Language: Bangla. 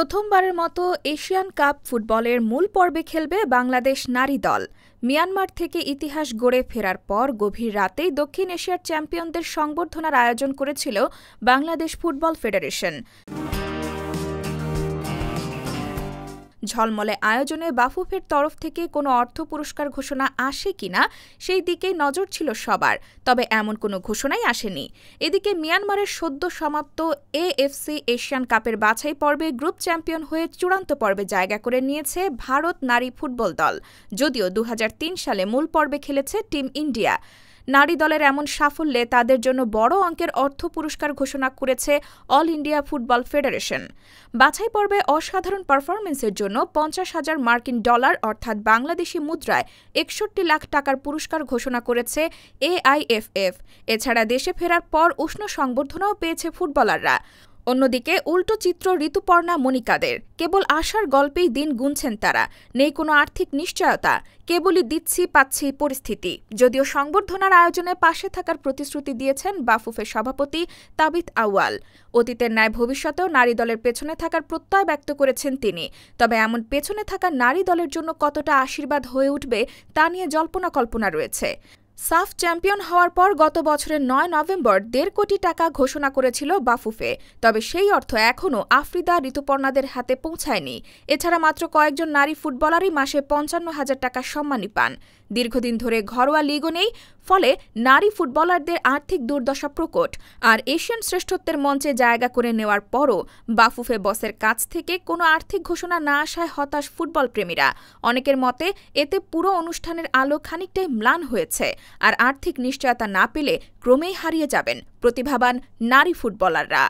প্রথমবারের মতো এশিয়ান কাপ ফুটবলের মূল পর্বে খেলবে বাংলাদেশ নারী দল। মিয়ানমার থেকে ইতিহাস গড়ে ফেরার পর গভীর রাতেই দক্ষিণ এশিয়ার চ্যাম্পিয়নদের সংবর্ধনার আয়োজন করেছিল বাংলাদেশ ফুটবল ফেডারেশন। ঝলমলে আয়োজনে বাফুফের তরফ থেকে কোনো অর্থ পুরস্কার ঘোষণা আসে কিনা সেই দিকেই নজর ছিল সবার, তবে এমন কোনো ঘোষণাই আসেনি। এদিকে মিয়ানমারের সদ্য সমাপ্ত এএফসি এশিয়ান কাপের বাছাই পর্বে গ্রুপ চ্যাম্পিয়ন হয়ে চূড়ান্ত পর্বে জায়গা করে নিয়েছে ভারত নারী ফুটবল দল, যদিও 2003 সালে মূল পর্বে খেলেছে টিম ইন্ডিয়া। নারী দলের এমন সাফল্যে তাদের জন্য বড় অঙ্কের অর্থ পুরস্কার ঘোষণা করেছে অল ইন্ডিয়া ফুটবল ফেডারেশন। বাছাই পর্বে অসাধারণ পারফরমেন্সের জন্য 50,000 মার্কিন ডলার অর্থাৎ বাংলাদেশি মুদ্রায় 61 লাখ টাকার পুরস্কার ঘোষণা করেছে এআইএফএফ। এছাড়া দেশে ফেরার পর উষ্ণ সংবর্ধনাও পেয়েছে ফুটবলাররা। অন্যদিকে উল্টো চিত্র ঋতুপর্ণা মনিকাদের। কেবল আশার গল্পেই দিন গুনছেন তারা, নেই কোনো আর্থিক নিশ্চয়তা, কেবলই দিচ্ছি পাচ্ছি পরিস্থিতি। যদিও সংবর্ধনার আয়োজনে পাশে থাকার প্রতিশ্রুতি দিয়েছেন বাফুফের সভাপতি তাবিথ আউয়াল। অতীতের ন্যায় ভবিষ্যতেও নারী দলের পেছনে থাকার প্রত্যয় ব্যক্ত করেছেন তিনি। তবে এমন পেছনে থাকা নারী দলের জন্য কতটা আশীর্বাদ হয়ে উঠবে তা নিয়ে জল্পনা কল্পনা রয়েছে। সাফ চ্যাম্পিয়ন হওয়ার পর গত বছরের 9 নভেম্বর 1.5 কোটি টাকা ঘোষণা করেছিল বাফুফে, তবে সেই অর্থ এখনও আফ্রিদা ঋতুপর্ণাদের হাতে পৌঁছায়নি। এছাড়া মাত্র কয়েকজন নারী ফুটবলারই মাসে 55,000 টাকা সম্মানী পান। দীর্ঘদিন ধরে ঘরোয়া লিগও নেই, ফলে নারী ফুটবলারদের আর্থিক দুর্দশা প্রকট। আর এশিয়ান শ্রেষ্ঠত্বের মঞ্চে জায়গা করে নেওয়ার পরও বাফুফে বসের কাছ থেকে কোনো আর্থিক ঘোষণা না আসায় হতাশ ফুটবল প্রেমীরা। অনেকের মতে এতে পুরো অনুষ্ঠানের আলো খানিকটাই ম্লান হয়েছে। আর আর্থিক নিশ্চয়তা না পেলে ক্রমেই হারিয়ে যাবেন প্রতিভাবান নারী ফুটবলাররা।